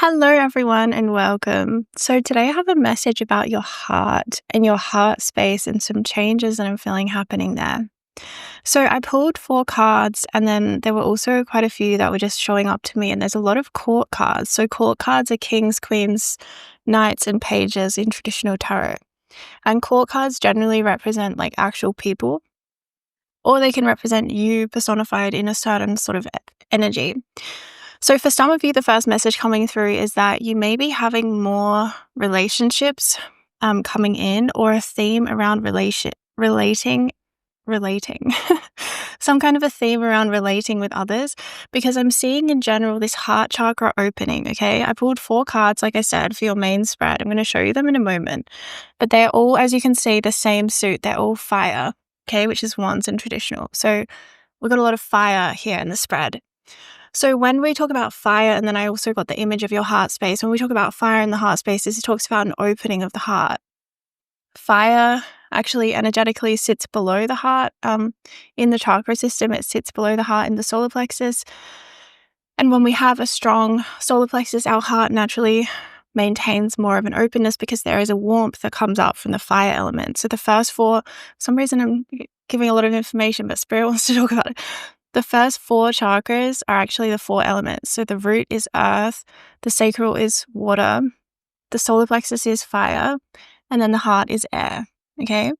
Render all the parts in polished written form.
Hello, everyone, and welcome. So, today I have a message about your heart and your heart space and some changes that I'm feeling happening there. So, I pulled 4 cards, and then there were also quite a few that were just showing up to me, and there's a lot of court cards. So, court cards are kings, queens, knights, and pages in traditional tarot. And court cards generally represent like actual people, or they can represent you personified in a certain sort of energy. So for some of you, the first message coming through is that you may be having more relationships coming in, or a theme around relating, some kind of a theme around relating with others, because I'm seeing in general this heart chakra opening, okay? I pulled 4 cards, like I said, for your main spread. I'm going to show you them in a moment, but they're all, as you can see, the same suit. They're all fire, okay, which is wands and traditional. So we've got a lot of fire here in the spread. So when we talk about fire, and then I also got the image of your heart space, when we talk about fire in the heart spaces, it talks about an opening of the heart. Fire actually energetically sits below the heart. In the chakra system, it sits below the heart in the solar plexus. And when we have a strong solar plexus, our heart naturally maintains more of an openness because there is a warmth that comes up from the fire element. So the first 4, for some reason I'm giving a lot of information, but Spirit wants to talk about it. The first 4 chakras are actually the 4 elements. So the root is earth, the sacral is water, the solar plexus is fire, and then the heart is air, okay?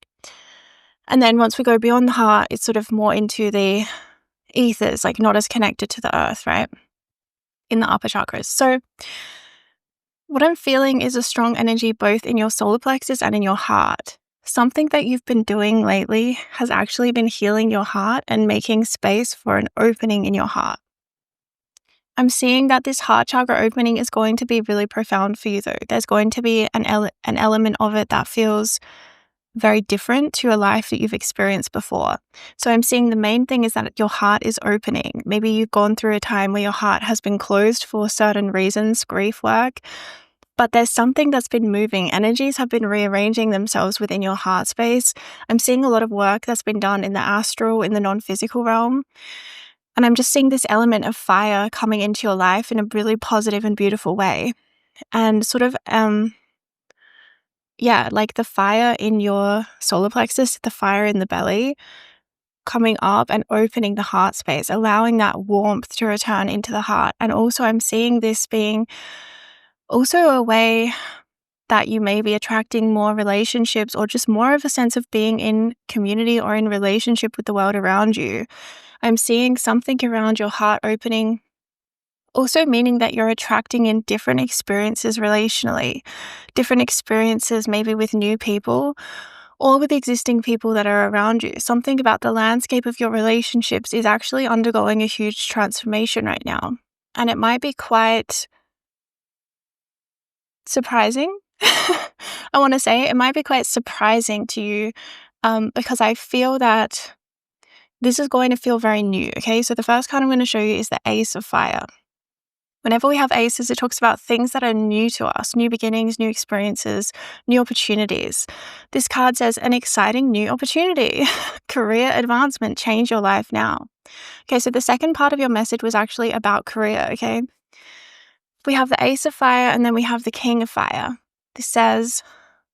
And then once we go beyond the heart, it's sort of more into the ethers, like not as connected to the earth, right? In the upper chakras. So what I'm feeling is a strong energy both in your solar plexus and in your heart. Something that you've been doing lately has actually been healing your heart and making space for an opening in your heart. I'm seeing that this heart chakra opening is going to be really profound for you, though. There's going to be an element of it that feels very different to a life that you've experienced before. So I'm seeing the main thing is that your heart is opening. Maybe you've gone through a time where your heart has been closed for certain reasons, grief work, but there's something that's been moving. Energies have been rearranging themselves within your heart space. I'm seeing a lot of work that's been done in the astral, in the non-physical realm. And I'm just seeing this element of fire coming into your life in a really positive and beautiful way. And sort of, like the fire in your solar plexus, the fire in the belly, coming up and opening the heart space, allowing that warmth to return into the heart. And also I'm seeing this being also a way that you may be attracting more relationships, or just more of a sense of being in community or in relationship with the world around you. I'm seeing something around your heart opening, also meaning that you're attracting in different experiences relationally, different experiences maybe with new people or with existing people that are around you. Something about the landscape of your relationships is actually undergoing a huge transformation right now. And it might be quite surprising. I want to say it might be quite surprising to you, because I feel that this is going to feel very new, okay? So the first card I'm going to show you is the Ace of Fire. Whenever we have aces, it talks about things that are new to us, new beginnings, new experiences, new opportunities. This card says an exciting new opportunity, career advancement, change your life now. Okay, so the second part of your message was actually about career, okay? We have the Ace of Fire, and then we have the King of Fire. This says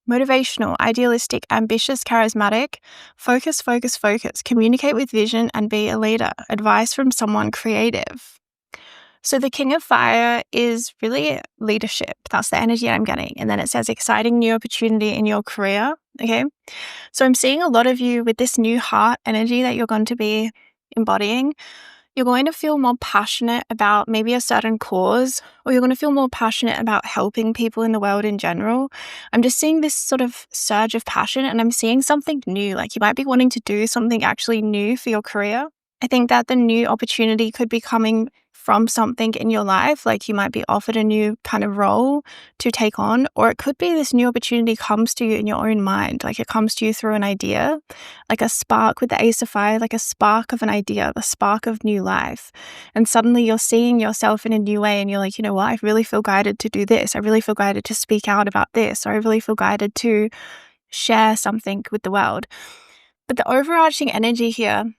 motivational, idealistic, ambitious, charismatic, focus, communicate with vision and be a leader, advice from someone creative. So the King of Fire is really leadership. That's the energy I'm getting. And then it says exciting new opportunity in your career, okay? So I'm seeing a lot of you with this new heart energy that you're going to be embodying. You're going to feel more passionate about maybe a certain cause, or you're going to feel more passionate about helping people in the world in general. I'm just seeing this sort of surge of passion, and I'm seeing something new. Like you might be wanting to do something actually new for your career. I think that the new opportunity could be coming from something in your life, like you might be offered a new kind of role to take on, or it could be this new opportunity comes to you in your own mind, like it comes to you through an idea, like a spark with the Ace of Fire, like a spark of an idea, the spark of new life. And suddenly you're seeing yourself in a new way, and you're like, you know what, I really feel guided to do this. I really feel guided to speak out about this, or I really feel guided to share something with the world. But the overarching energy here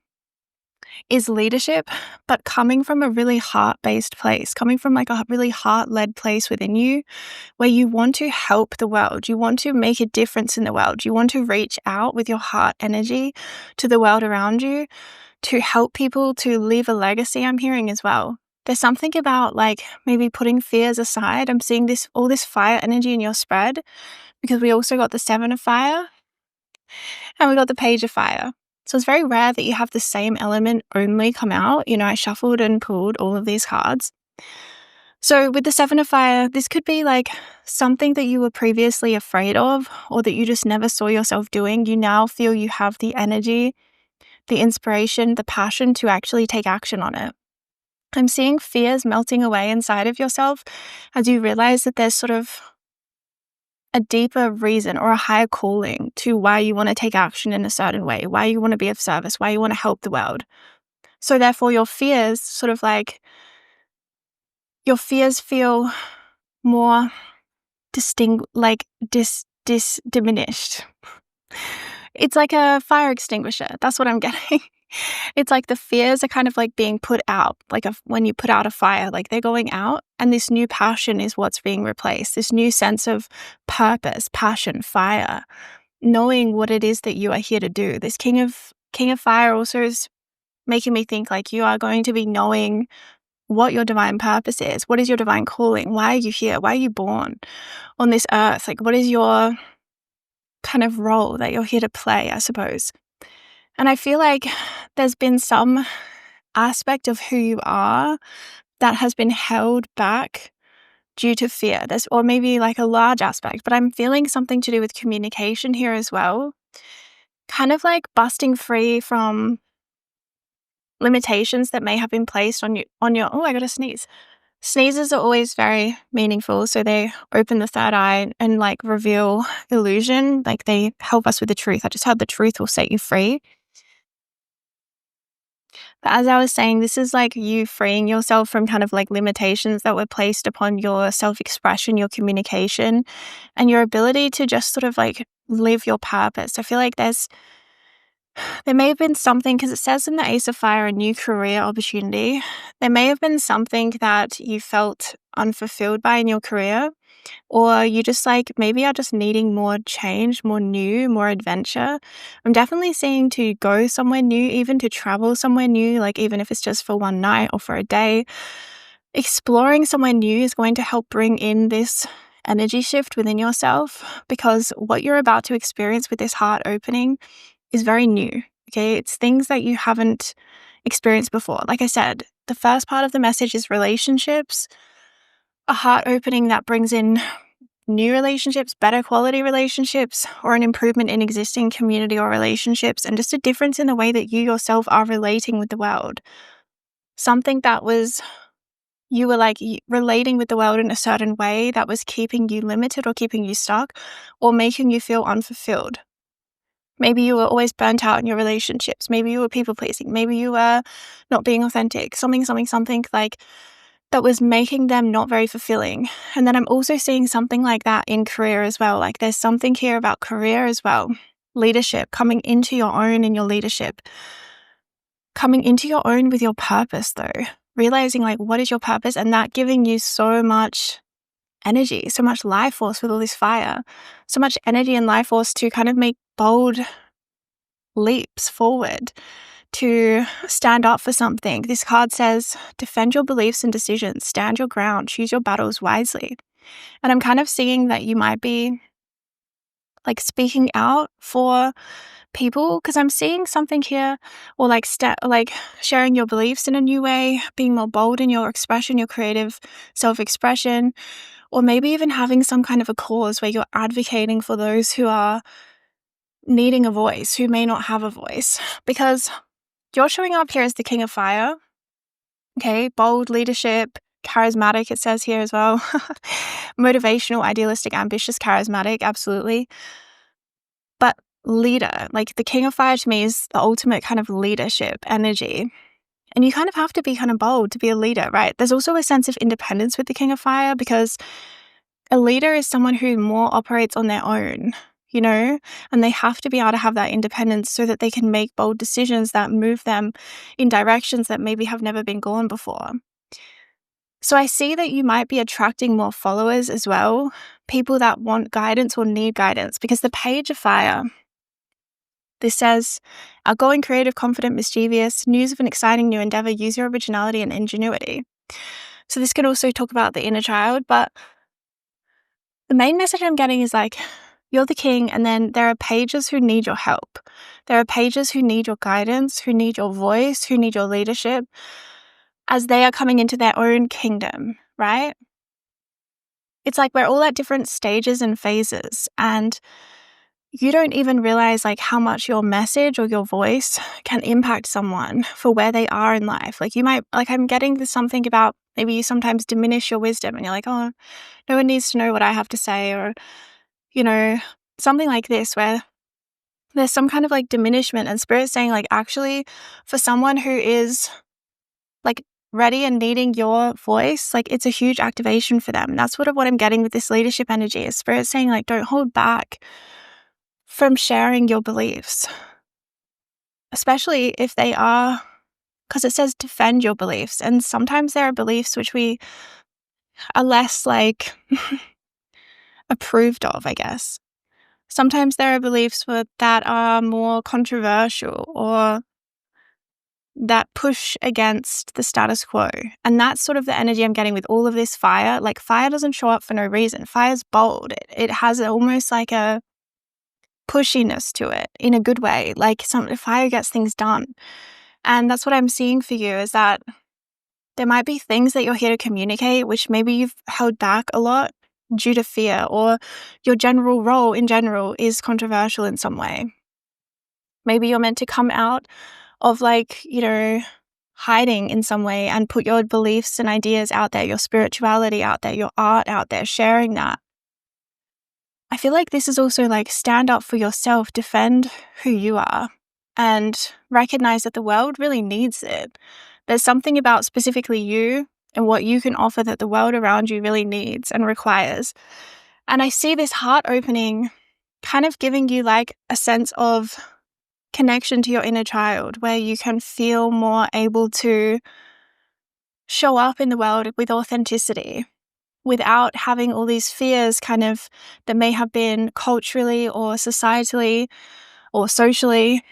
is leadership, but coming from a really heart-based place, coming from like a really heart-led place within you, where you want to help the world, you want to make a difference in the world, you want to reach out with your heart energy to the world around you to help people, to leave a legacy, I'm hearing as well. There's something about like maybe putting fears aside. I'm seeing all this fire energy in your spread, because we also got the 7 of fire and we got the Page of Fire. So it's very rare that you have the same element only come out. You know, I shuffled and pulled all of these cards. So with the 7 of Fire, this could be like something that you were previously afraid of, or that you just never saw yourself doing. You now feel you have the energy, the inspiration, the passion to actually take action on it. I'm seeing fears melting away inside of yourself as you realize that there's sort of a deeper reason or a higher calling to why you want to take action in a certain way, why you want to be of service, why you want to help the world. So therefore your fears sort of like, your fears feel more diminished. It's like a fire extinguisher. That's what I'm getting. It's like the fears are kind of like being put out, like when you put out a fire, like they're going out, and this new passion is what's being replaced. This new sense of purpose, passion, fire, knowing what it is that you are here to do. This King of Fire also is making me think like you are going to be knowing what your divine purpose is. What is your divine calling? Why are you here? Why are you born on this earth? Like, what is your kind of role that you're here to play, I suppose? And I feel like there's been some aspect of who you are that has been held back due to fear. Or maybe like a large aspect, but I'm feeling something to do with communication here as well. Kind of like busting free from limitations that may have been placed on your, oh, I gotta sneeze. Sneezes are always very meaningful. So they open the third eye and like reveal illusion. Like they help us with the truth. I just heard the truth will set you free. But as I was saying, this is like you freeing yourself from kind of like limitations that were placed upon your self-expression, your communication, and your ability to just sort of like live your purpose. I feel like there may have been something, because it says in the Ace of Fire, a new career opportunity. There may have been something that you felt unfulfilled by in your career, or you just like maybe are just needing more change, more new, more adventure. I'm definitely seeing to go somewhere new, even to travel somewhere new, like even if it's just for one night or for a day. Exploring somewhere new is going to help bring in this energy shift within yourself, because what you're about to experience with this heart opening is very new. Okay, it's things that you haven't experienced before. Like I said, the first part of the message is relationships, a heart opening that brings in new relationships, better quality relationships, or an improvement in existing community or relationships, and just a difference in the way that you yourself are relating with the world. Something that was, you were like relating with the world in a certain way that was keeping you limited or keeping you stuck or making you feel unfulfilled. Maybe you were always burnt out in your relationships. Maybe you were people pleasing. Maybe you were not being authentic. Something like that was making them not very fulfilling. And then I'm also seeing something like that in career as well. Like there's something here about career as well. Leadership, coming into your own in your leadership. Coming into your own with your purpose though. Realizing like what is your purpose, and that giving you so much energy, so much life force with all this fire. So much energy and life force to kind of make bold leaps forward, to stand up for something. This card says, defend your beliefs and decisions, stand your ground, choose your battles wisely. And I'm kind of seeing that you might be like speaking out for people, because I'm seeing something here, or like sharing your beliefs in a new way, being more bold in your expression, your creative self-expression, or maybe even having some kind of a cause where you're advocating for those who are needing a voice, who may not have a voice, because you're showing up here as the King of Fire. Okay, bold leadership, charismatic, it says here as well. Motivational, idealistic, ambitious, charismatic, absolutely. But leader, like the King of Fire to me is the ultimate kind of leadership energy. And you kind of have to be kind of bold to be a leader, right? There's also a sense of independence with the King of Fire, because a leader is someone who more operates on their own. and they have to be able to have that independence so that they can make bold decisions that move them in directions that maybe have never been gone before. So I see that you might be attracting more followers as well, people that want guidance or need guidance, because the Page of Fire, this says, outgoing, creative, confident, mischievous, news of an exciting new endeavor, use your originality and ingenuity. So this could also talk about the inner child, but the main message I'm getting is like, you're the king, and then there are pages who need your help. There are pages who need your guidance, who need your voice, who need your leadership as they are coming into their own kingdom, right? It's like we're all at different stages and phases, and you don't even realize like how much your message or your voice can impact someone for where they are in life. Like you might, like I'm getting this something about maybe you sometimes diminish your wisdom and you're like, oh, no one needs to know what I have to say, or, something like this where there's some kind of like diminishment, and Spirit's saying like, actually, for someone who is like ready and needing your voice, like it's a huge activation for them. And that's what I'm getting with this leadership energy is Spirit saying like, don't hold back from sharing your beliefs, especially if they are, because it says defend your beliefs. And sometimes there are beliefs which we are less like approved of, I guess. Sometimes there are beliefs that are more controversial or that push against the status quo. And that's sort of the energy I'm getting with all of this fire. Like fire doesn't show up for no reason. Fire's bold. It has almost like a pushiness to it in a good way. Like fire gets things done. And that's what I'm seeing for you is that there might be things that you're here to communicate, which maybe you've held back a lot due to fear, or your general role in general is controversial in some way. Maybe you're meant to come out of hiding in some way and put your beliefs and ideas out there, your spirituality out there, your art out there, sharing that. I feel like this is also like stand up for yourself, defend who you are, and recognize that the world really needs it. There's something about specifically you and what you can offer that the world around you really needs and requires. And I see this heart opening kind of giving you like a sense of connection to your inner child, where you can feel more able to show up in the world with authenticity without having all these fears kind of that may have been culturally or societally or socially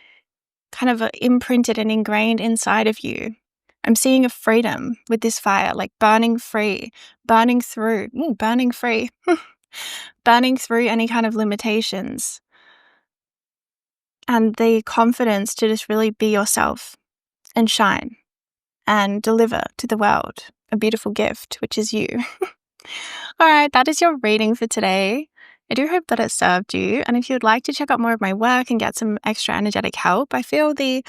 kind of imprinted and ingrained inside of you. I'm seeing a freedom with this fire, like burning free, burning through burning through any kind of limitations, and the confidence to just really be yourself and shine and deliver to the world a beautiful gift, which is you. All right, that is your reading for today. I do hope that it served you. And if you'd like to check out more of my work and get some extra energetic help, I feel the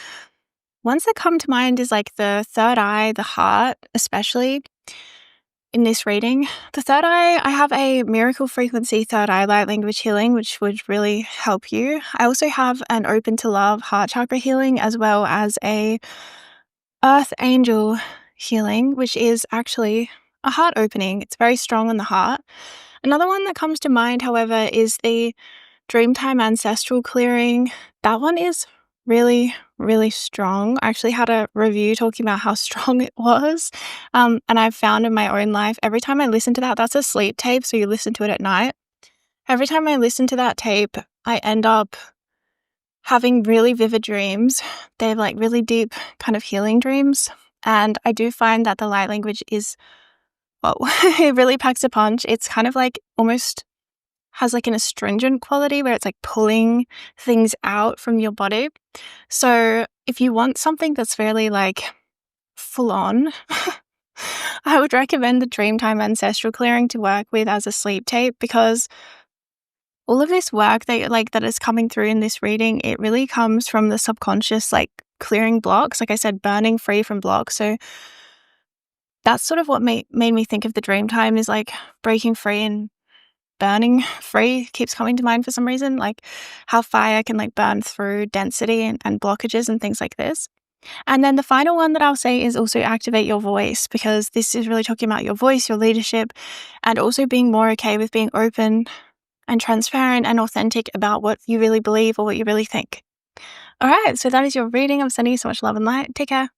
ones that come to mind is like the third eye, the heart, especially in this reading. The third eye, I have a miracle frequency third eye light language healing, which would really help you. I also have an open to love heart chakra healing, as well as a earth angel healing, which is actually a heart opening. It's very strong on the heart. Another one that comes to mind, however, is the Dreamtime Ancestral Clearing. That one is really, really strong. I actually had a review talking about how strong it was. And I've found in my own life, every time I listen to that, that's a sleep tape, so you listen to it at night. Every time I listen to that tape, I end up having really vivid dreams. They're like really deep kind of healing dreams. And I do find that the light language is, it really packs a punch. It's kind of like almost has like an astringent quality where it's like pulling things out from your body. So if you want something that's fairly like full on, I would recommend the Dreamtime Ancestral Clearing to work with as a sleep tape, because all of this work that is coming through in this reading, it really comes from the subconscious, like clearing blocks, like I said, burning free from blocks. So that's sort of what made me think of the Dreamtime, is like breaking free and burning free keeps coming to mind for some reason, like how fire can like burn through density and blockages and things like this. And then the final one that I'll say is also activate your voice, because this is really talking about your voice, your leadership, and also being more okay with being open and transparent and authentic about what you really believe or what you really think. All right, so that is your reading. I'm sending you so much love and light. Take care.